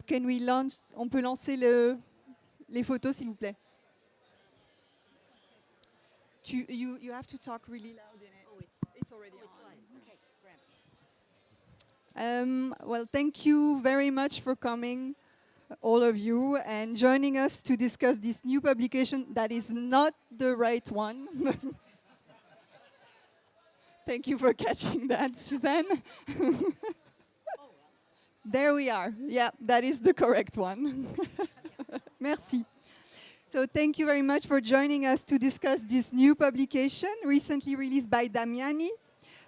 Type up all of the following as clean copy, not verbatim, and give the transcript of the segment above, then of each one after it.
Can we launch? On peut lancer les photos, s'il vous plaît. You have to talk really loud in it. Oh, It's already on. Okay, grab. Well, thank you very much for coming, all of you, and joining us to discuss this new publication that is not the right one. Thank you for catching that, Suzanne. There we are. Yeah, that is the correct one. Merci. So thank you very much for joining us to discuss this new publication recently released by Damiani,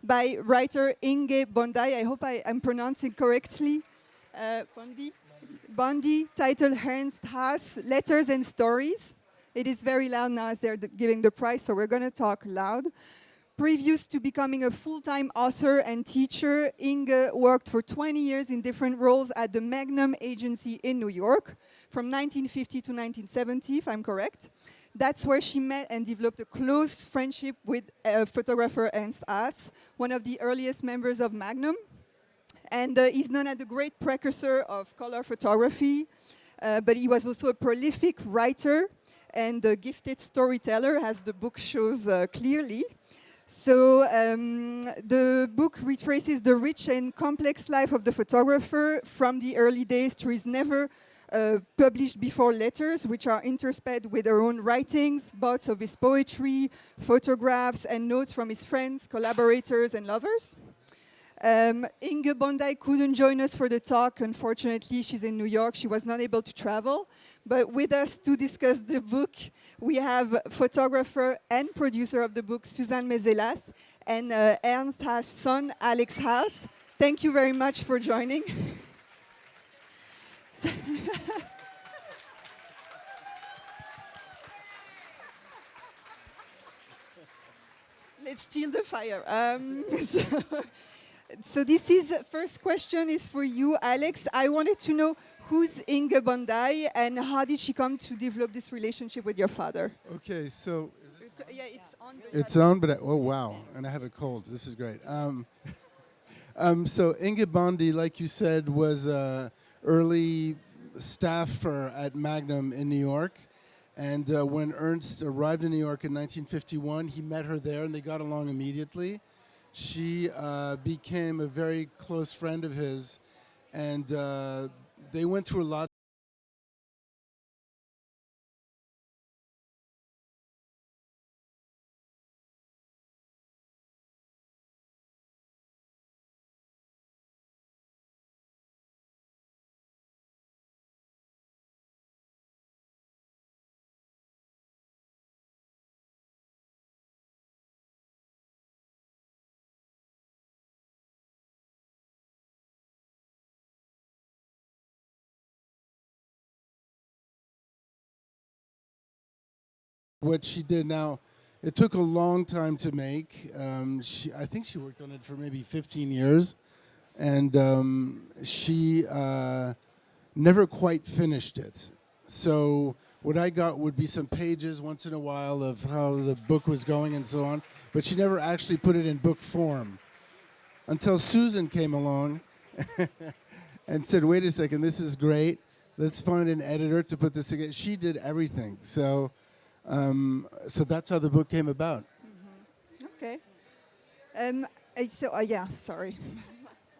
by writer Inge Bondi. I hope I'm pronouncing correctly. Bondi, titled AlexHaas, Letters and Stories. It is very loud now as they're giving the prize, so we're going to talk loud. Previous to becoming a full-time author and teacher, Inge worked for 20 years in different roles at the Magnum Agency in New York, from 1950 to 1970, if I'm correct. That's where she met and developed a close friendship with photographer AlexHaas, one of the earliest members of Magnum. And he's known as the great precursor of color photography, but he was also a prolific writer and a gifted storyteller, as the book shows clearly. So the book retraces the rich and complex life of the photographer from the early days to his never published before letters, which are interspersed with her own writings, bouts of his poetry, photographs, and notes from his friends, collaborators, and lovers. Inge Bondi couldn't join us for the talk. Unfortunately, she's in New York. She was not able to travel. But with us to discuss the book, we have photographer and producer of the book, Suzanne Meiselas, and AlexHaas' son, AlexHaas. Thank you very much for joining. Let's steal the fire. So this is first question is for you, Alex. I wanted to know who's Inge Bondi and how did she come to develop this relationship with your father? Okay, so is this Yeah, it's on. it's on, but oh wow, and I have a cold. This is great. So Inge Bondi, like you said, was early staff at Magnum in New York, and when Ernst arrived in New York in 1951, he met her there, and they got along immediately. She became a very close friend of his, and they went through a lot. What she did now, it took a long time to make. I think she worked on it for maybe 15 years, and she never quite finished it. So what I got would be some pages once in a while of how the book was going and so on, but she never actually put it in book form until Susan came along and said, wait a second, this is great. Let's find an editor to put this together. She did everything. So that's how the book came about. Mm-hmm. Okay. Yeah, sorry.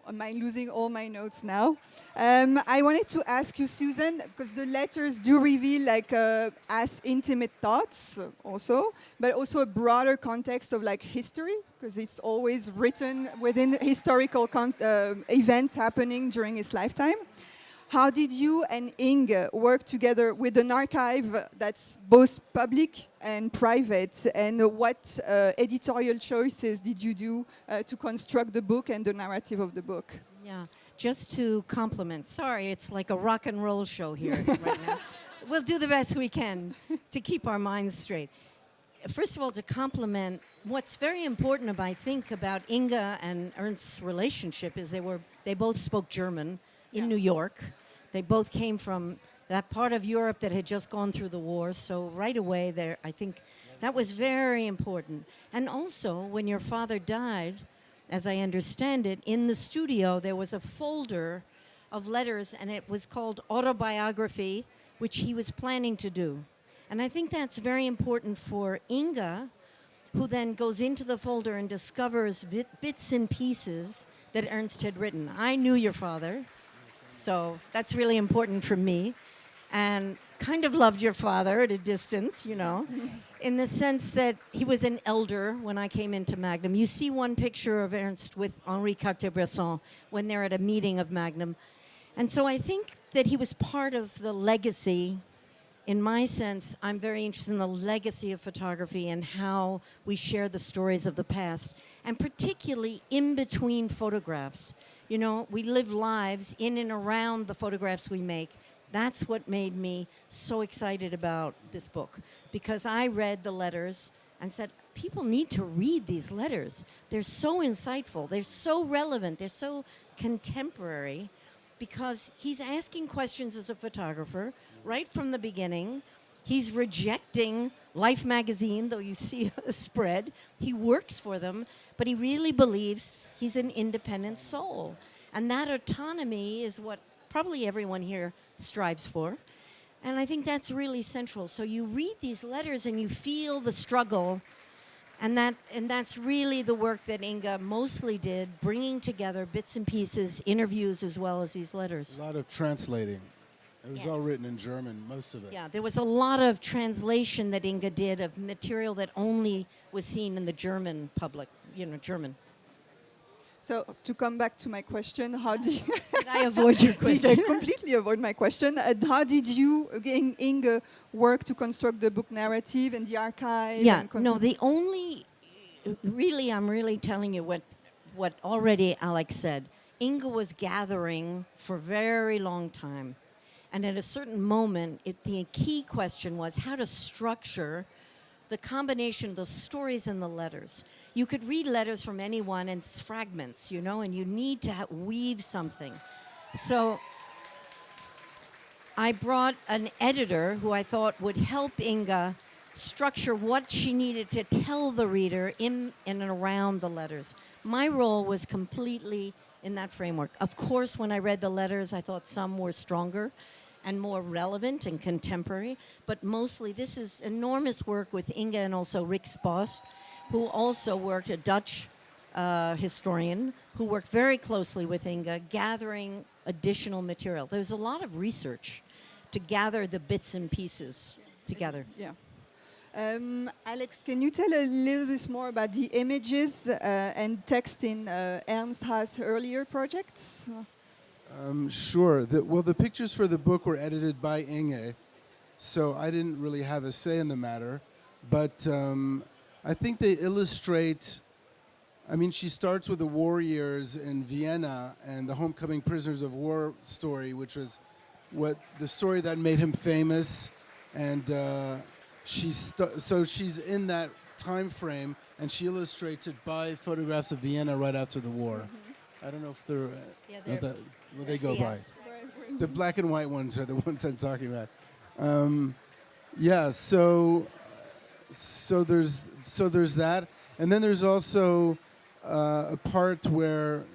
Am I losing all my notes now? I wanted to ask you, Susan, because the letters do reveal like as intimate thoughts also, but also a broader context of like history, because it's always written within historical events happening during his lifetime. How did you and Inge work together with an archive that's both public and private? And what editorial choices did you do to construct the book and the narrative of the book? Yeah, just to compliment. Sorry, it's like a rock and roll show here right now. We'll do the best we can to keep our minds straight. First of all, to compliment, what's very important, I think, about Inge and Ernst's relationship is they both spoke German in New York. They both came from that part of Europe that had just gone through the war. So right away there, I think that was very important. And also, when your father died, as I understand it, in the studio there was a folder of letters, and it was called Autobiography, which he was planning to do. And I think that's very important for Inga, who then goes into the folder and discovers bits and pieces that Ernst had written. I knew your father, so that's really important for me. And kind of loved your father at a distance, you know, in the sense that he was an elder when I came into Magnum. You see one picture of Ernst with Henri Cartier-Bresson when they're at a meeting of Magnum. And so I think that he was part of the legacy. In my sense, I'm very interested in the legacy of photography and how we share the stories of the past, and particularly in between photographs. You know, we live lives in and around the photographs we make. That's what made me so excited about this book, because I read the letters and said, people need to read these letters. They're so insightful. They're so relevant. They're so contemporary, because he's asking questions as a photographer right from the beginning. He's rejecting Life magazine, though you see a spread. He works for them, but he really believes he's an independent soul. And that autonomy is what probably everyone here strives for. And I think that's really central. So you read these letters and you feel the struggle, and that's really the work that Inga mostly did, bringing together bits and pieces, interviews, as well as these letters. A lot of translating. It was all Yes. written in German, most of it. Yeah, there was a lot of translation that Inga did of material that only was seen in the German public, you know, German. So to come back to my question, how do you Did I avoid your did question? I completely avoid my question? How did you, again, Inge, work to construct the book narrative and the archive? Yeah, and no, the only, really, I'm really telling you what already Alex said. Inga was gathering for a very long time. And at a certain moment, the key question was how to structure the combination of the stories and the letters. You could read letters from anyone and it's fragments, you know, and you need to weave something. So I brought an editor who I thought would help Inga structure what she needed to tell the reader in and around the letters. My role was completely in that framework. Of course, when I read the letters, I thought some were stronger and more relevant and contemporary, but mostly this is enormous work with Inga and also Rick Spost, who also worked, a Dutch historian, who worked very closely with Inga, gathering additional material. There's a lot of research to gather the bits and pieces together. Yeah. Alex, can you tell a little bit more about the images and text in Ernst Haas' earlier projects? Sure. The pictures for the book were edited by Inge, so I didn't really have a say in the matter. But I think they illustrate, I mean, she starts with the war years in Vienna and the homecoming prisoners of war story, which was the story that made him famous. And so she's in that time frame, and she illustrates it by photographs of Vienna right after the war. I don't know if they're... What they go by. The black and white ones are the ones I'm talking about. So there's that, and then there's also a part where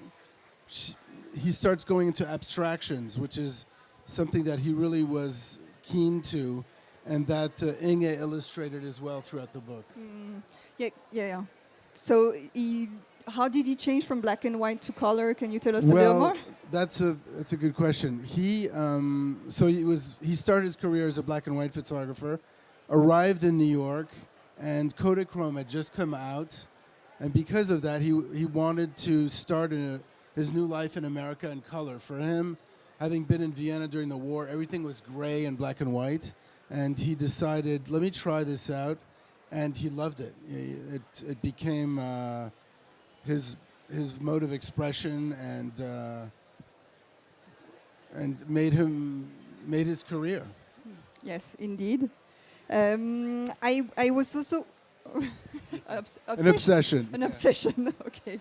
he starts going into abstractions, which is something that he really was keen to, and that Inge illustrated as well throughout the book. Yeah. So how did he change from black and white to color? Can you tell us a little more? That's a good question. He started his career as a black and white photographer, arrived in New York, and Kodachrome had just come out, and because of that, he wanted to start his new life in America in color. For him, having been in Vienna during the war, everything was gray and black and white, and he decided, let me try this out, and he loved it. It became his mode of expression and made his career. Yes, indeed. I was also An obsession. An obsession. Okay.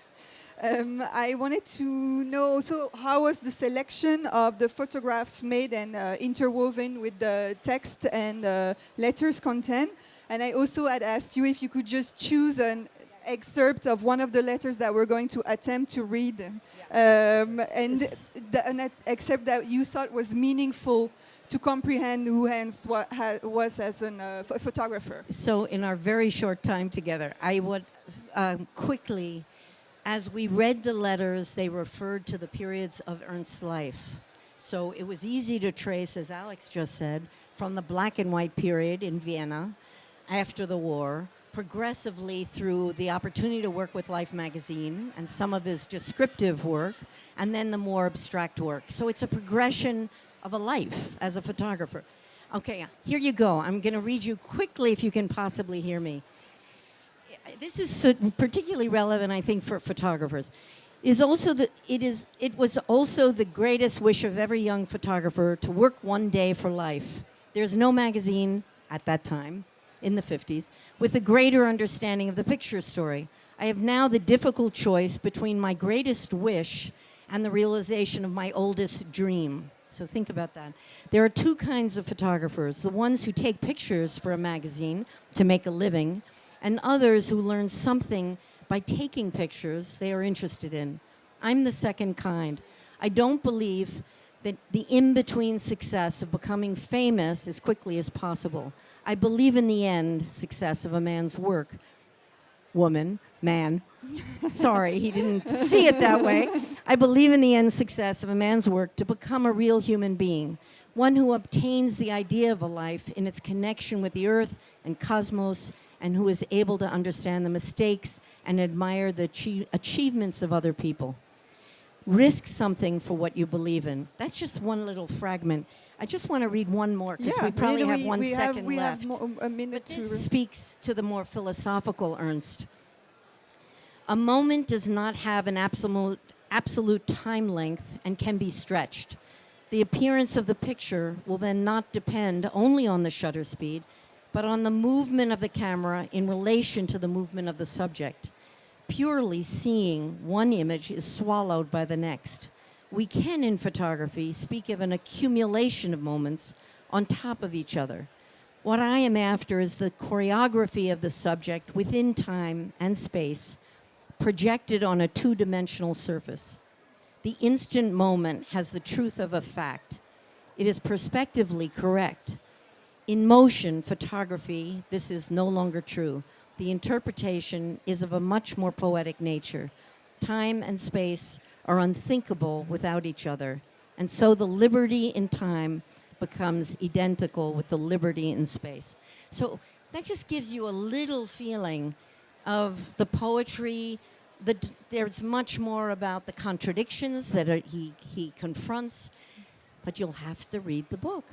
I wanted to know also how was the selection of the photographs made and interwoven with the text and letters content. And I also had asked you if you could just choose excerpt of one of the letters that we're going to attempt to read, and an excerpt that you thought was meaningful to comprehend who Hans was as a photographer. So in our very short time together, I would quickly, as we read the letters, they referred to the periods of Ernst's life. So it was easy to trace, as Alex just said, from the black and white period in Vienna after the war, progressively through the opportunity to work with Life magazine and some of his descriptive work, and then the more abstract work. So it's a progression of a life as a photographer. Okay, here you go. I'm going to read you quickly if you can possibly hear me. This is particularly relevant, I think, for photographers. It was also the greatest wish of every young photographer to work one day for life. There's no magazine at that time, in the 50s, with a greater understanding of the picture story. I have now the difficult choice between my greatest wish and the realization of my oldest dream. So think about that. There are two kinds of photographers: the ones who take pictures for a magazine to make a living, and others who learn something by taking pictures they are interested in. I'm the second kind. I don't believe that the in-between success of becoming famous as quickly as possible. I believe in the end success of a man's work. Woman, man. Sorry, he didn't see it that way. I believe in the end success of a man's work to become a real human being, one who obtains the idea of a life in its connection with the earth and cosmos, and who is able to understand the mistakes and admire the achievements of other people. Risk something for what you believe in. That's just one little fragment. I just want to read one more because we probably have 1 second left. We have a minute but this speaks to the more philosophical Ernst. A moment does not have an absolute time length and can be stretched. The appearance of the picture will then not depend only on the shutter speed, but on the movement of the camera in relation to the movement of the subject. Purely seeing one image is swallowed by the next. We can, in photography, speak of an accumulation of moments on top of each other. What I am after is the choreography of the subject within time and space, projected on a two-dimensional surface. The instant moment has the truth of a fact. It is perspectively correct. In motion photography, this is no longer true. The interpretation is of a much more poetic nature. Time and space are unthinkable without each other, and so the liberty in time becomes identical with the liberty in space. So that just gives you a little feeling of the poetry. There's much more about the contradictions that he confronts, but you'll have to read the book.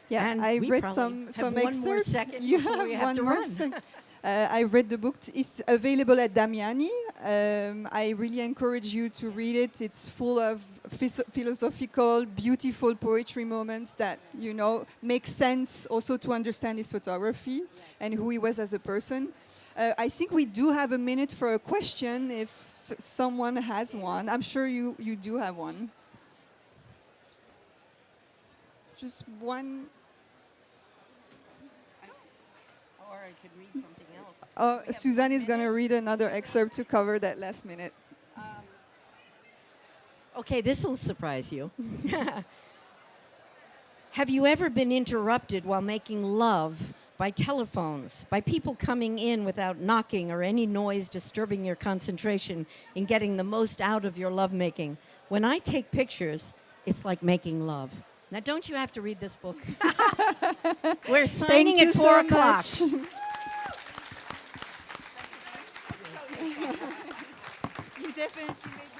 Yeah, and I read have some one excerpts. more second You before have we have one to more run. second. I read the book. It's available at Damiani. I really encourage you to read it. It's full of philosophical, beautiful poetry moments that, make sense also to understand his photography and who he was as a person. I think we do have a minute for a question if someone has one. I'm sure you do have one. Just one. Or I could read something else. Suzanne is going to read another excerpt to cover that last minute. Okay, this will surprise you. Have you ever been interrupted while making love by telephones, by people coming in without knocking or any noise disturbing your concentration in getting the most out of your lovemaking? When I take pictures, it's like making love. Now, don't you have to read this book? We're signing at 4 o'clock. You definitely made